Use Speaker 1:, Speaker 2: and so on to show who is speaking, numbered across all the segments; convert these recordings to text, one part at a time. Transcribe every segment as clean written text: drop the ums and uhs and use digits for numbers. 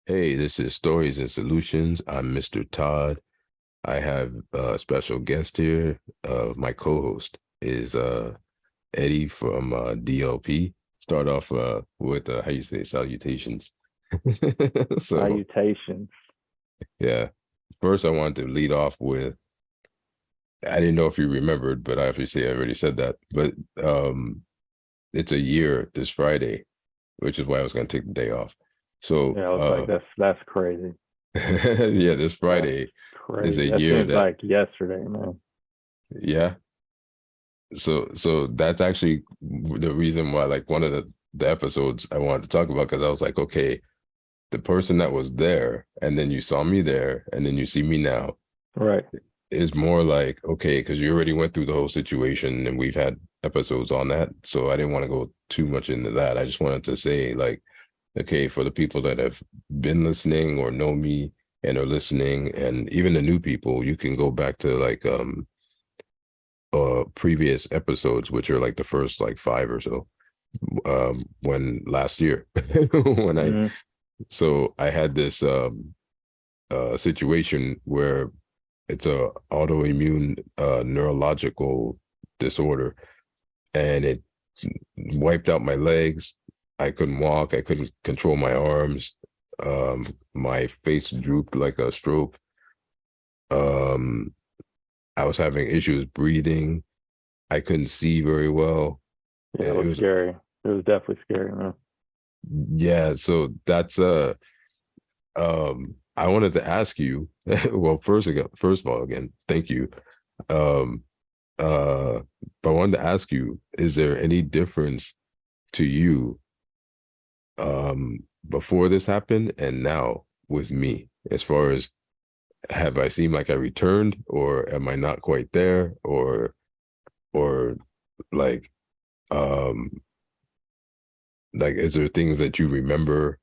Speaker 1: Hey, this is Stories and Solutions. I'm Mr. Todd. I have a special guest here. My co-host is Eddie from DLP. Start off with how you say salutations. So
Speaker 2: Salutations.
Speaker 1: yeah, first I wanted to lead off with I didn't know if you remembered, but I obviously already said that. But it's a year this Friday, which is why I was going to take the day off. So
Speaker 2: Yeah, I was like, that's crazy.
Speaker 1: yeah, this
Speaker 2: That's
Speaker 1: Friday is a
Speaker 2: crazy. That
Speaker 1: year
Speaker 2: seems
Speaker 1: that
Speaker 2: like yesterday, man.
Speaker 1: yeah. So that's actually the reason why, like, one of the episodes I wanted to talk about, because I was like, okay, the person that was there, and then you saw me there, and then you see me now,
Speaker 2: Right.
Speaker 1: is more like, okay, because you already went through the whole situation, and we've had episodes on that, so I didn't want to go too much into that. I just wanted to say, like, okay, for the people that have been listening or know me and are listening, and even the new people, you can go back to like previous episodes, which are like the first like five or so, when last year when I
Speaker 2: Hmm.
Speaker 1: so I had this situation where it's a autoimmune neurological disorder, and it wiped out my legs. I couldn't walk, I couldn't control my arms. My face drooped like a stroke. um I was having issues breathing. I couldn't see very well.
Speaker 2: Yeah, it
Speaker 1: It
Speaker 2: was
Speaker 1: was
Speaker 2: scary. It was definitely scary, man.
Speaker 1: Yeah, so that's I wanted to ask you, well, first of all, again, thank you. Um uh but I wanted to ask you, is there any difference to you before this happened and now with me, as far as, have I seemed like I returned, or am I not quite there, or like um like, is there things that you remember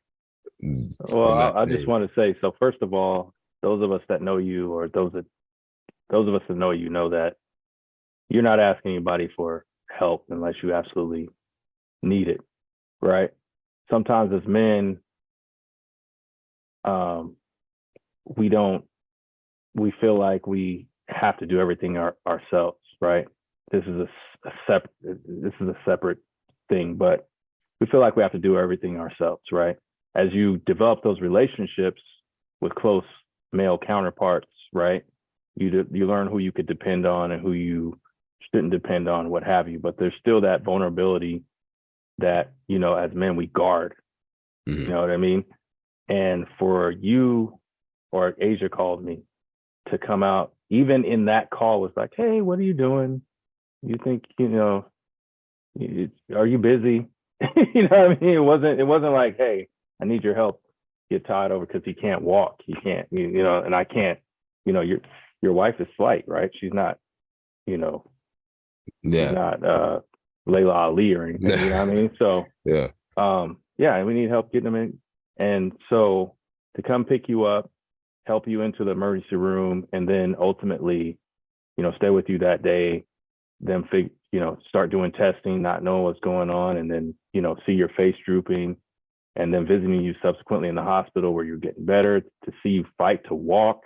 Speaker 2: Well,
Speaker 1: from that
Speaker 2: I just
Speaker 1: day?
Speaker 2: want to say, so first of all, those of us that know you, or those of us that know you, know that you're not asking anybody for help unless you absolutely need it, right? Sometimes as men, um, we don't we feel like we have to do everything ourselves, right? This is a separate thing, but we feel like we have to do everything ourselves, right? As you develop those relationships with close male counterparts, right? You learn who you could depend on and who you shouldn't depend on, what have you. But there's still that vulnerability that, as men we guard. You
Speaker 1: Hmm.
Speaker 2: know what I mean? And for you, or Asia called me to come out, even in that call, was like, hey, what are you doing? You think, are you busy? You know what I mean? It wasn't like, hey, I need your help. Get Todd over because he can't walk. He can't, and I can't, your wife is slight, right? She's not, you know, she's
Speaker 1: Yeah.
Speaker 2: not Layla Ali or anything, you know what I mean? So
Speaker 1: Yeah.
Speaker 2: yeah, and we need help getting them in. And so to come pick you up, help you into the emergency room, and then ultimately, stay with you that day, then start doing testing, not knowing what's going on, and then, see your face drooping, and then visiting you subsequently in the hospital where you're getting better, to see you fight to walk,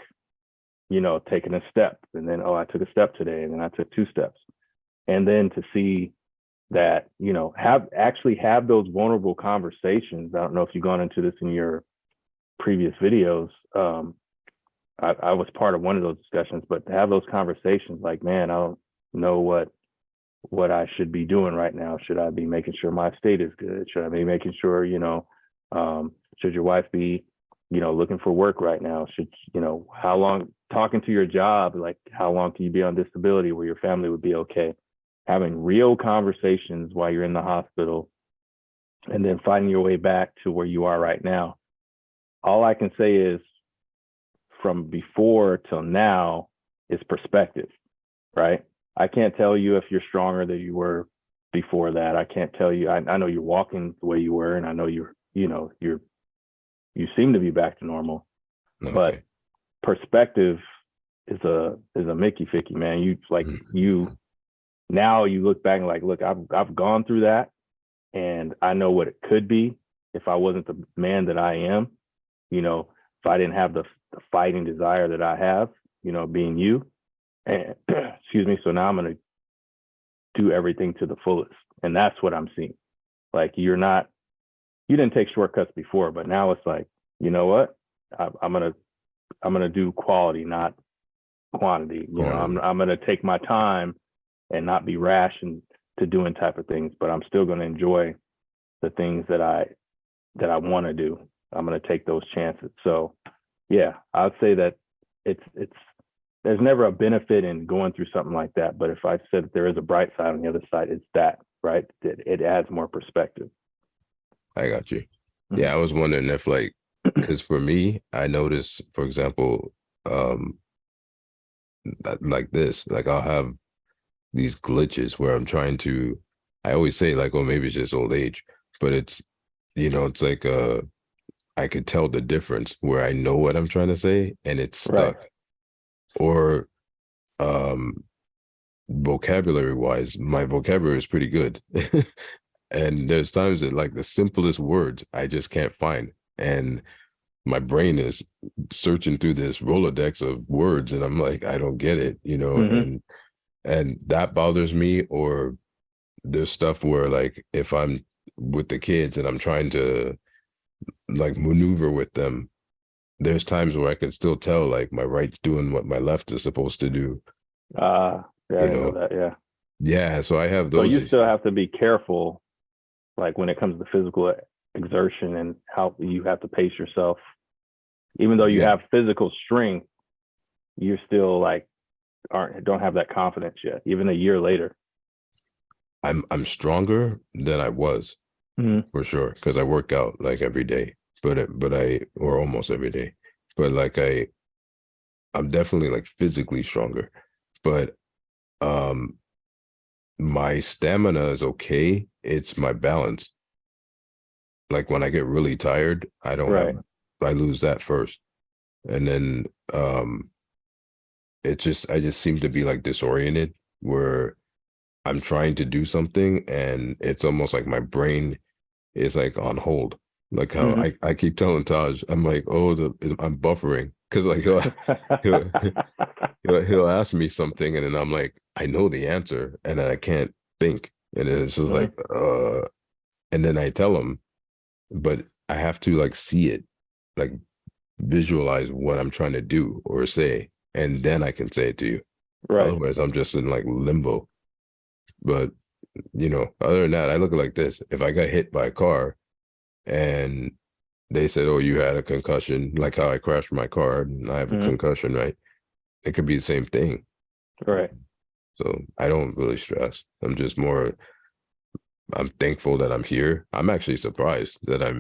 Speaker 2: taking a step, and then, oh, I took a step today, and then I took two steps. And then to see that, have those vulnerable conversations. I don't know if you've gone into this in your previous videos. I was part of one of those discussions, but to have those conversations, like, man, I don't know what I should be doing right now. Should I be making sure my state is good? Should I be making sure, should your wife be, looking for work right now? Should, how long, talking to your job, like, how long can you be on disability where your family would be okay? Having real conversations while you're in the hospital, and then finding your way back to where you are right now. All I can say is, from before till now, is perspective, right? I can't tell you if you're stronger than you were before that. I can't tell you. I know you're walking the way you were, and I know you seem to be back to normal. But
Speaker 1: Okay.
Speaker 2: perspective is a Mickey Ficky, man. Now you look back and, like, look, I've gone through that, and I know what it could be if I wasn't the man that I am. you know, if I didn't have the fighting desire that I have, you know, being you, and excuse me, so now I'm going to do everything to the fullest. And that's what I'm seeing. Like, you didn't take shortcuts before, but now it's like, you know what? I'm gonna do quality, not quantity. You know,
Speaker 1: quantity.
Speaker 2: I'm gonna take my time and not be rash and to doing type of things, but I'm still gonna enjoy the things that I want to do. I'm gonna take those chances. So yeah, I'd say that it's there's never a benefit in going through something like that. But if I said that there is a bright side on the other side, it's that, right? It adds more perspective.
Speaker 1: I got you. Yeah, I
Speaker 2: Mm-hmm.
Speaker 1: was wondering if like, because for me, I notice, for example, um, like this, like I'll have these glitches where I'm trying to, I always say like, oh, maybe it's just old age, but it's, it's like I could tell the difference where I know what I'm trying to say and it's
Speaker 2: Right.
Speaker 1: stuck. Or um vocabulary wise, my vocabulary is pretty good. And there's times that like the simplest words I just can't find. And my brain is searching through this Rolodex of words and I'm like, I don't get it,
Speaker 2: Mm-hmm.
Speaker 1: and that bothers me. Or there's stuff where like if I'm with the kids and I'm trying to like maneuver with them, there's times where I can still tell like my right's doing what my left is supposed to do,
Speaker 2: Yeah, I
Speaker 1: you
Speaker 2: didn't know
Speaker 1: know.
Speaker 2: that. Yeah.
Speaker 1: Yeah, so I have
Speaker 2: So
Speaker 1: those
Speaker 2: you still
Speaker 1: issues.
Speaker 2: have to be careful, like when it comes to physical exertion and how you have to pace yourself. Even though you
Speaker 1: Yeah,
Speaker 2: have physical strength, you're still like don't have that confidence yet, even a year later.
Speaker 1: I'm stronger than I was
Speaker 2: Mm-hmm.
Speaker 1: for sure because I work out like every day, but I or almost every day, but like I'm definitely like physically stronger, but um my stamina is okay. It's my balance. Like when I get really tired,
Speaker 2: Right.
Speaker 1: I lose that first. And then I just seem to be like disoriented where I'm trying to do something and it's almost like my brain is like on hold. Like how
Speaker 2: Mm-hmm.
Speaker 1: I keep telling Taj, I'm like, oh, I'm buffering. Cause like he'll he'll ask me something and then I'm like, I know the answer and I can't think. And then it's just
Speaker 2: Mm-hmm.
Speaker 1: like, and then I tell him, but I have to like see it, like visualize what I'm trying to do or say, and then I can say it to you.
Speaker 2: Right.
Speaker 1: Otherwise, I'm just in like limbo. But other than that, I look at it like this. If I got hit by a car and they said, oh, you had a concussion, like how I crashed my car and I have a
Speaker 2: Mm-hmm.
Speaker 1: concussion, right? It could be the same thing.
Speaker 2: Right.
Speaker 1: So I don't really stress. I'm thankful that I'm here. I'm actually surprised that I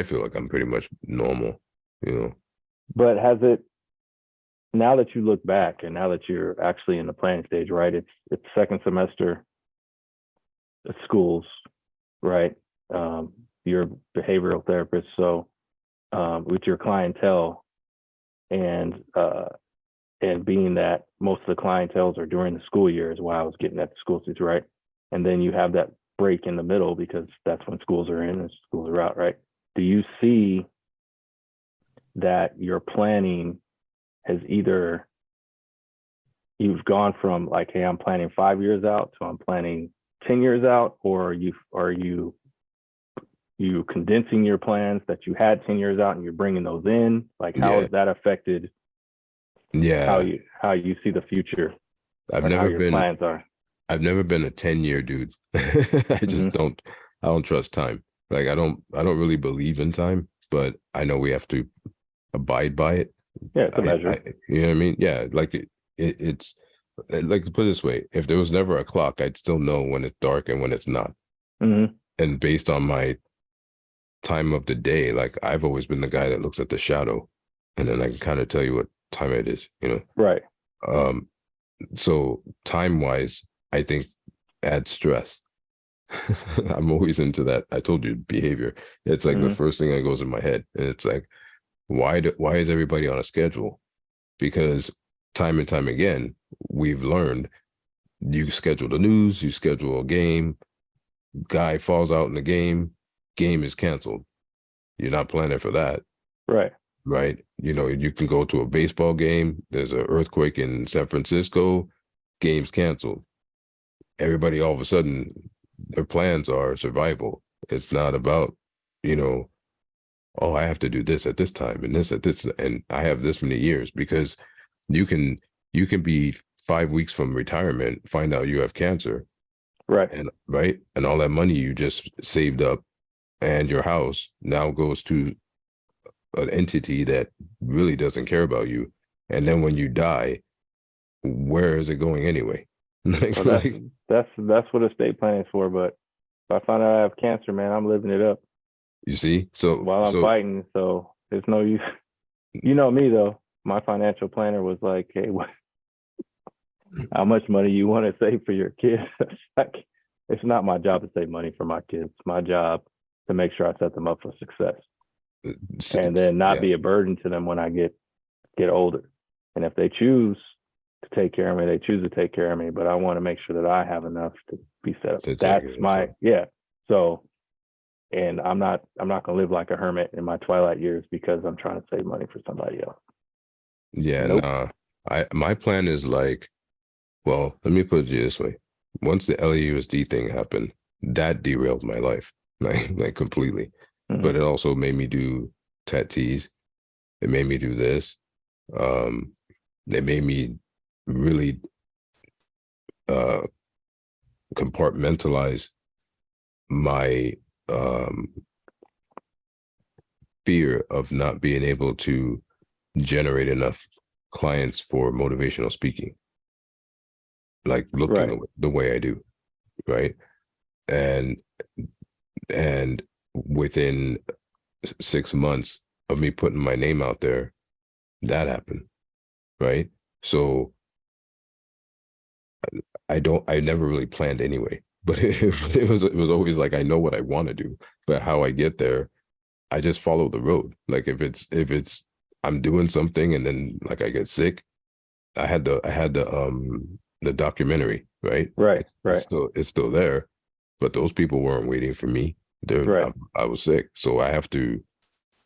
Speaker 1: feel like I'm pretty much normal, you know?
Speaker 2: But has it, now that you look back and now that you're actually in the planning stage, right? It's second semester at schools, right? You're a behavioral therapist, so with your clientele and being that most of the clientels are during the school year is why I was getting at the school seats, right? And then you have that break in the middle because that's when schools are in and schools are out, right? Do you see that your planning has either you've gone from like, hey, I'm planning 5 years out to I'm planning 10 years out, or you condensing your plans that you had 10 years out and you're bringing those in? Like, how
Speaker 1: Yeah.
Speaker 2: has that affected
Speaker 1: Yeah.
Speaker 2: how you see the future
Speaker 1: I've
Speaker 2: or how
Speaker 1: never
Speaker 2: your
Speaker 1: been
Speaker 2: plans are?
Speaker 1: I've never been a 10-year dude. I just
Speaker 2: Mm-hmm.
Speaker 1: I don't trust time. Like I don't really believe in time, but I know we have to abide by it.
Speaker 2: Yeah, it's a
Speaker 1: I
Speaker 2: measure.
Speaker 1: you know what I mean? Yeah, like it's like to put it this way, if there was never a clock, I'd still know when it's dark and when it's not.
Speaker 2: Mm-hmm.
Speaker 1: And based on my time of the day, like I've always been the guy that looks at the shadow and then I can kind of tell you what time it is.
Speaker 2: Right.
Speaker 1: Um, so time wise, I think adds stress. I'm always into that. I told you behavior. It's like the
Speaker 2: Mm-hmm.
Speaker 1: first thing that goes in my head. And it's like, why is everybody on a schedule? Because time and time again, we've learned you schedule the news, you schedule a game, guy falls out in the game, game is canceled. You're not planning for that,
Speaker 2: Right.
Speaker 1: right? You know, you can go to a baseball game. There's an earthquake in San Francisco. Game's canceled. Everybody all of a sudden, their plans are survival. It's not about, you know, oh, I have to do this at this time and this at this, and I have this many years, because you can you can be 5 weeks from retirement, find out you have cancer,
Speaker 2: Right.
Speaker 1: and right, and all that money you just saved up and your house now goes to an entity that really doesn't care about you. And then when you die, where is it going anyway?
Speaker 2: Well,
Speaker 1: Like,
Speaker 2: that's what estate planning is for. But if I find out I have cancer, man, I'm living it up
Speaker 1: you see, so
Speaker 2: while I'm fighting. So there's no use. You know me though. My financial planner was like, "Hey, how much money you want to save for your kids?" Like, it's not my job to save money for my kids. It's my job to make sure I set them up for success, and then not
Speaker 1: yeah,
Speaker 2: be a burden to them when I get older. And if they choose to take care of me, they choose to take care of me. But I want to make sure that I have enough to be set up.
Speaker 1: to take
Speaker 2: That's
Speaker 1: it.
Speaker 2: my, yeah. So, and I'm not gonna live like a hermit in my twilight years because I'm trying to save money for somebody else.
Speaker 1: Yeah,
Speaker 2: Nope.
Speaker 1: nah. My plan is like, well, let me put it this way. Once the LAUSD thing happened, that derailed my life, like completely.
Speaker 2: Mm-hmm.
Speaker 1: But it also made me do tattoos. It made me do this. Um, it made me really uh compartmentalize my um fear of not being able to generate enough clients for motivational speaking, like looking
Speaker 2: Right.
Speaker 1: the way I do, right? And and within 6 months of me putting my name out there, that happened, right? So I never really planned anyway, but it was always like, I know what I want to do, but how I get there, I just follow the road. Like if it's I'm doing something and then like I get sick, I had the documentary, right?
Speaker 2: Right.
Speaker 1: It's
Speaker 2: Right.
Speaker 1: still there, but those people weren't waiting for me.
Speaker 2: Right.
Speaker 1: I was sick, so I have to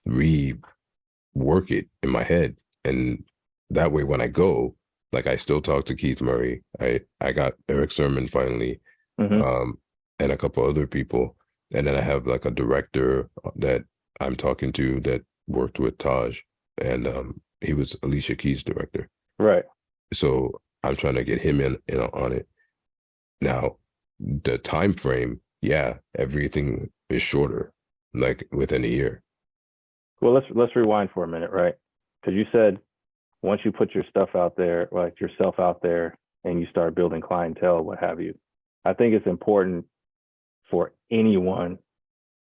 Speaker 1: rework it in my head, and that way when I go, like I still talk to Keith Murray. I got Eric Sermon finally,
Speaker 2: Mm-hmm.
Speaker 1: um, and a couple other people, and then I have like a director that I'm talking to that worked with Todd, and he was Alicia Keys' director.
Speaker 2: Right.
Speaker 1: So I'm trying to get him in on it. Now, the time frame, yeah, everything is shorter, like within a year.
Speaker 2: Well, let's rewind for a minute, right? Because you said once you put your stuff out there, like yourself out there, and you start building clientele, what have you, I think it's important for anyone,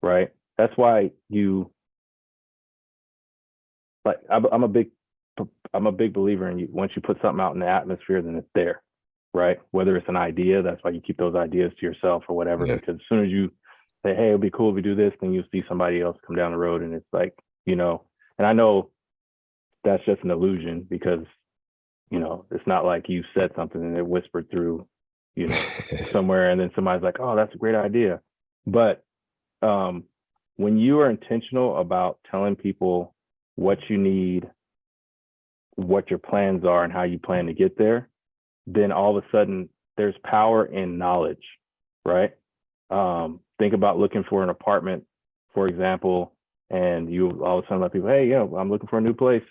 Speaker 2: right? That's why you like. I'm a big believer in you. Once you put something out in the atmosphere, then it's there, right? Whether it's an idea, that's why you keep those ideas to yourself or whatever.
Speaker 1: Yeah.
Speaker 2: Because as soon as you say, "Hey, it'd be cool if we do this," then you'll see somebody else come down the road, and it's like, you know. And I know that's just an illusion because it's not like you said something and it whispered through, you know, somewhere, and then somebody's like, "Oh, that's a great idea." But um, when you are intentional about telling people what you need, what your plans are, and how you plan to get there, then all of a sudden there's power in knowledge, right? Think about looking for an apartment, for example, and you all of a sudden let people, "Hey, I'm looking for a new place."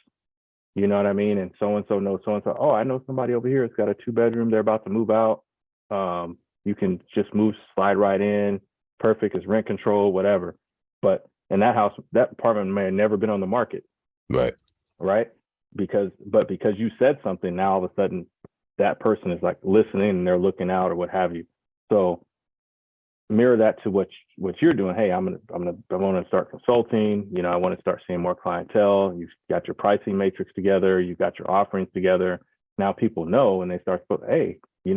Speaker 2: You know what I mean? And so knows so and so. "Oh, I know somebody over here. It's got a 2 bedroom. They're about to move out. You can just move, slide right in. Perfect. It's rent control, whatever." But in that house, that apartment may have never been on the market,
Speaker 1: Right.
Speaker 2: right? Because you said something, now all of a sudden that person is like listening and they're looking out or what have you. So mirror that to what you're doing. "Hey, I want to start consulting. I want to start seeing more clientele. You've got your pricing matrix together. You've got your offerings together. Now people know, and they start to, "Hey, you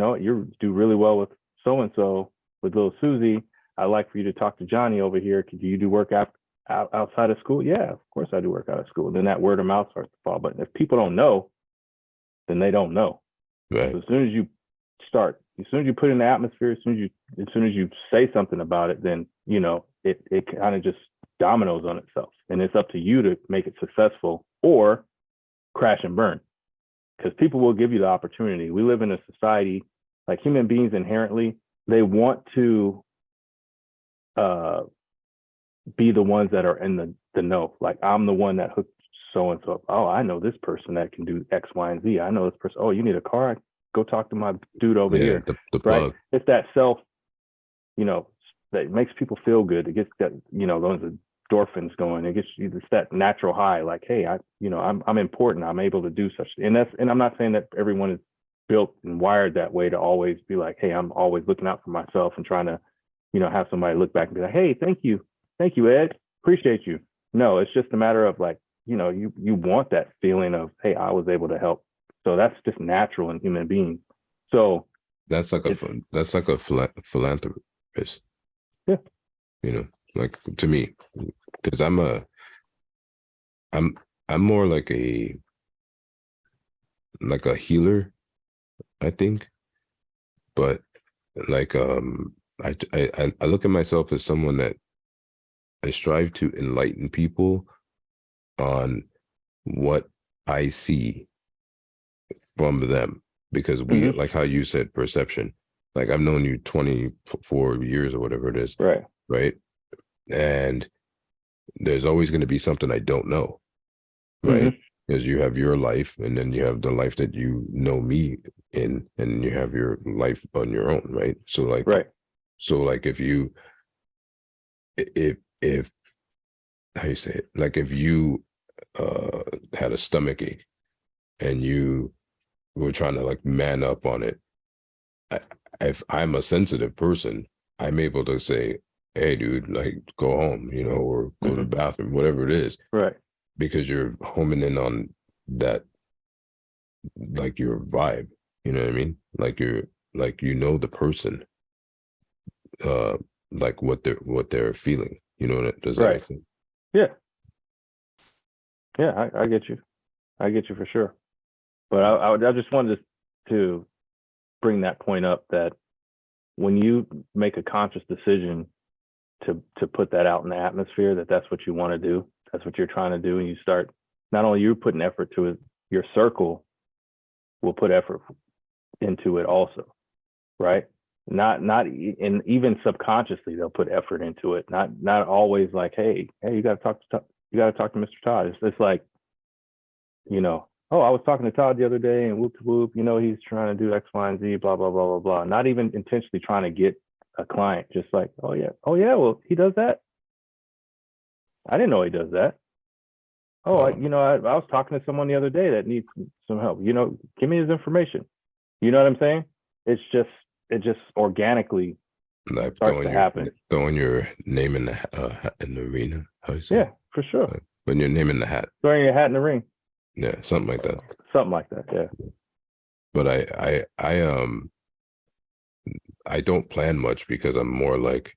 Speaker 2: do really well with so and so, with little Susie. I'd like for you to talk to Johnny over here. Do you do work outside of school?" "Yeah, of course I do work out of school." Then that word of mouth starts to fall. But if people don't know, then they don't know.
Speaker 1: Right.
Speaker 2: So as soon as you put in the atmosphere, as soon as you say something about it, then it kind of just dominoes on itself. And it's up to you to make it successful or crash and burn. Because people will give you the opportunity. We live in a society, like human beings inherently, they want to be the ones that are in the know. Like, I'm the one that hooked so and so. Oh, I know this person that can do X, Y, and Z. I know this person. Oh, you need a car? Go talk to my dude over here.
Speaker 1: The
Speaker 2: right?
Speaker 1: plug.
Speaker 2: It's that self, that makes people feel good. It gets that, those endorphins going. It gets you, it's that natural high. Like, hey, I'm important. I'm able to do such. And I'm not saying that everyone is built and wired that way to always be like, hey, I'm always looking out for myself and trying to, have somebody look back and be like, hey, thank you, Ed, appreciate you. No, it's just a matter of like, you want that feeling of, hey, I was able to help. So that's just natural in human beings. So
Speaker 1: that's like a philanthropist.
Speaker 2: Yeah.
Speaker 1: Like, to me, because I'm more like a healer, I think. But like, I look at myself as someone that I strive to enlighten people on what I see from them, because we, like how you said, perception. Like, I've known you 24 years or whatever it is. Right. And there's always going to be something I don't know. Right. Because you have your life, and then you have the life that you know me in, and you have your life on your own. Right. So like, if how you say it, like, if you had a stomach ache and you were trying to like man up on it, if I'm a sensitive person, I'm able to say, hey dude, like, go home, or go to the bathroom, whatever it is.
Speaker 2: Right.
Speaker 1: Because you're homing in on that, like, your vibe, you know what I mean? Like, you're like, the person, like what they're feeling, does that make sense?
Speaker 2: Yeah. I get you. I get you for sure. But I just wanted to bring that point up, that when you make a conscious decision to put that out in the atmosphere, that's what you want to do, that's what you're trying to do, and you start, not only you putting effort to it, your circle will put effort into it also, right? Not and even subconsciously they'll put effort into it. Not always like, hey, you got to talk to Mr. Todd. It's like, oh, I was talking to Todd the other day, and whoop whoop, he's trying to do X, Y, and Z, blah blah blah blah blah. Not even intentionally trying to get a client, just like, oh yeah, well, he does that. I didn't know he does that. Oh, I was talking to someone the other day that needs some help. Give me his information. You know what I'm saying? It just organically
Speaker 1: like
Speaker 2: starts to happen.
Speaker 1: Throwing your name in the arena. How you say?
Speaker 2: Yeah, for sure.
Speaker 1: Like, putting your name in the hat.
Speaker 2: Throwing your hat in the ring.
Speaker 1: Yeah, something like that.
Speaker 2: Something like that. Yeah.
Speaker 1: But I don't plan much, because I'm more like,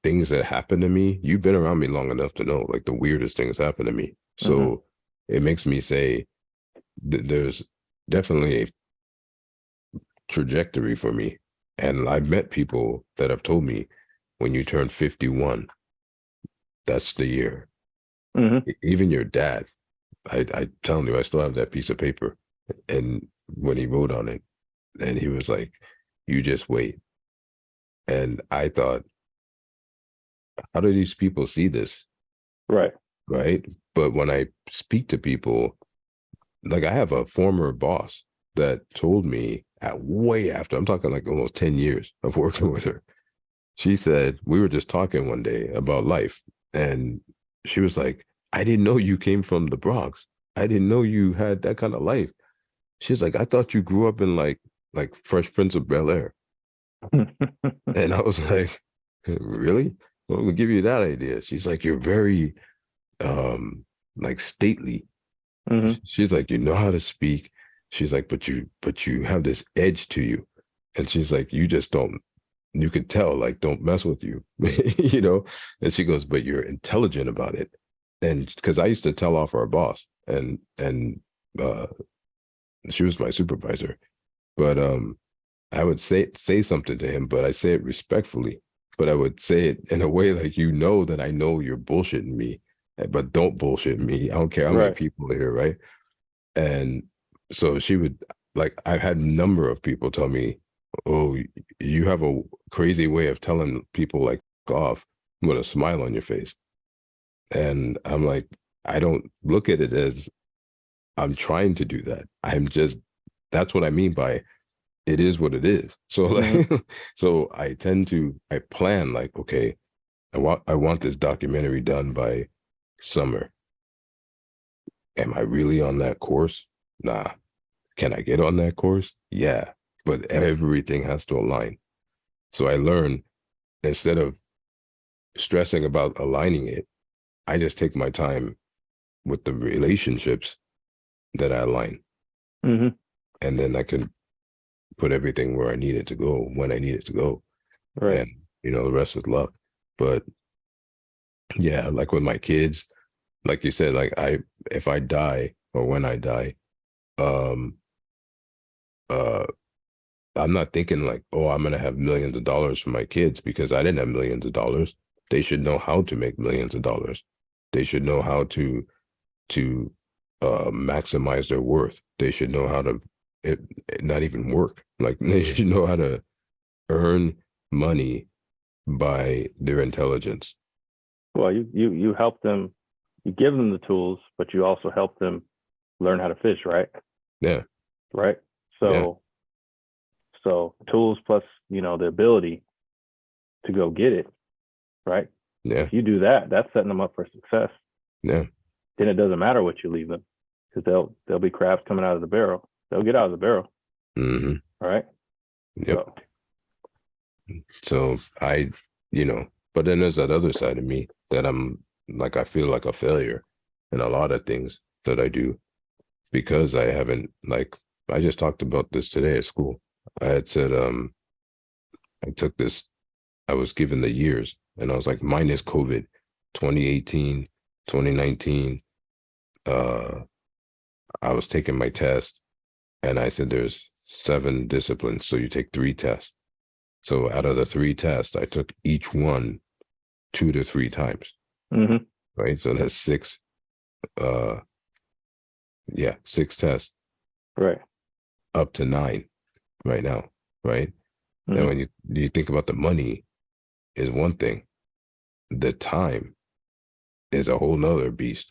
Speaker 1: things that happen to me. You've been around me long enough to know, like, the weirdest things happen to me. So it makes me say there's definitely a trajectory for me. And I've met people that have told me, when you turn 51, that's the year. Even your dad, I telling you, I still have that piece of paper, and when he wrote on it, and he was like, you just wait. And I thought, how do these people see this?
Speaker 2: Right.
Speaker 1: But when I speak to people, like, I have a former boss that told me, way after, I'm talking like almost 10 years of working with her. She said, we were just talking one day about life, and she was like, I didn't know you came from the Bronx. I didn't know you had that kind of life. She's like, I thought you grew up in like Fresh Prince of Bel-Air. And I was like, really? Well, we'll give you that idea. She's like, you're very like stately. She's like, you know how to speak. She's like, but you have this edge to you. And she's like, you can tell, like, don't mess with you. And she goes, but you're intelligent about it. And because I used to tell off our boss, and she was my supervisor, but I would say something to him, but I say it respectfully. but I would say it in a way like, that I know you're bullshitting me, but don't bullshit me. I don't care how many
Speaker 2: Right.
Speaker 1: people are here, right? And so she would, like, I've had a number of people tell me, "Oh, you have a crazy way of telling people like off with a smile on your face." And I'm like, I don't look at it as I'm trying to do that. That's what I mean by it is what it is. So
Speaker 2: Hmm.
Speaker 1: like, so I plan like, okay, I want this documentary done by summer. Am I really on that course? Nah. Can I get on that course? Yeah. But everything has to align. So I learn, instead of stressing about aligning it, I just take my time with the relationships that I align.
Speaker 2: Hmm.
Speaker 1: And then I can put everything where I need it to go when I need it to go.
Speaker 2: Right.
Speaker 1: And, the rest is luck. But yeah, like with my kids, like you said, like if I die or when I die, um, uh, I'm not thinking like, oh, I'm gonna have millions of dollars for my kids, because I didn't have millions of dollars. They should know how to make millions of dollars. They should know how to maximize their worth. They should know how to not even work. Like they should know how to earn money by their intelligence.
Speaker 2: Well, you help them, you give them the tools, but you also help them learn how to fish, right?
Speaker 1: Yeah,
Speaker 2: Right.
Speaker 1: yeah,
Speaker 2: So tools plus, the ability to go get it, right?
Speaker 1: yeah,
Speaker 2: If you do that, that's setting them up for success.
Speaker 1: yeah.
Speaker 2: Then it doesn't matter what you leave them, because they'll be crabs coming out of the barrel. They'll get out of the barrel,
Speaker 1: Hmm.
Speaker 2: right?
Speaker 1: Yep.
Speaker 2: So
Speaker 1: So but then there's that other side of me that I'm like, I feel like a failure in a lot of things that I do, because I haven't, like, I just talked about this today at school. I had said, I took this, I was given the years, and I was like, minus COVID, 2018, 2019. I was taking my test, and I said, there's 7 disciplines. So you take 3 tests. So out of the 3 tests, I took each one 2 to 3 times,
Speaker 2: hmm.
Speaker 1: right? So that's six, uh, yeah, 6 tests,
Speaker 2: Right.
Speaker 1: up to 9 right now, right? And
Speaker 2: Hmm.
Speaker 1: when you think about the money is one thing, the time is a whole nother beast.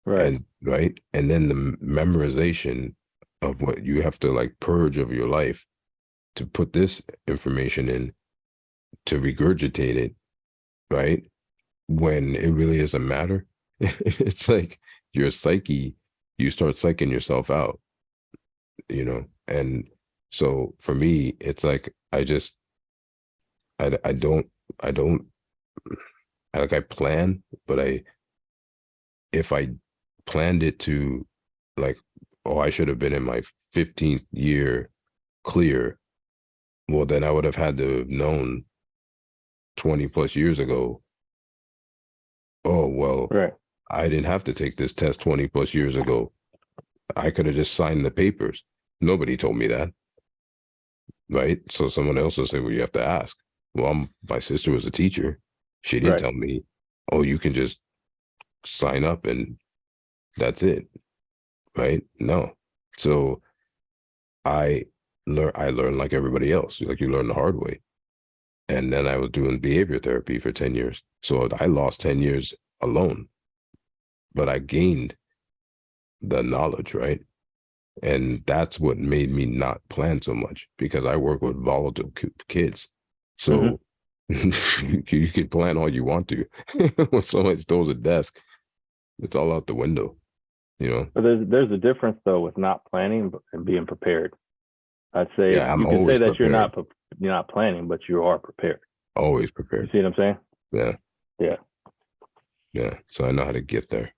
Speaker 2: Right.
Speaker 1: And right. And then the memorization of what you have to like purge of your life to put this information in, to regurgitate it, right? When it really doesn't matter. It's like your psyche, you start psyching yourself out, and so for me, it's like I don't, I don't, I plan, but if I planned it to, like, oh, I should have been in my 15th year clear, well, then I would have had to have known 20 plus years ago, oh, well,
Speaker 2: Right.
Speaker 1: I didn't have to take this test 20 plus years ago. I could have just signed the papers. Nobody told me that, right? So someone else will say, well, you have to ask. Well, my sister was a teacher. She didn't
Speaker 2: Right.
Speaker 1: tell me, oh, you can just sign up and that's it, right? No. So I I learned like everybody else. Like, you learn the hard way. And then I was doing behavior therapy for 10 years. So I lost 10 years alone, but I gained the knowledge, right? And that's what made me not plan so much, because I work with volatile kids.
Speaker 2: Hmm.
Speaker 1: So you can plan all you want to. When somebody throws a desk, it's all out the window, you know?
Speaker 2: But there's a difference though with not planning and being prepared. I'd say
Speaker 1: Yeah, I'm
Speaker 2: you can say
Speaker 1: always
Speaker 2: that
Speaker 1: prepared,
Speaker 2: you're not planning, but you are prepared.
Speaker 1: always
Speaker 2: You
Speaker 1: prepared.
Speaker 2: see what I'm saying?
Speaker 1: Yeah,
Speaker 2: Yeah.
Speaker 1: yeah. So I know how to get there.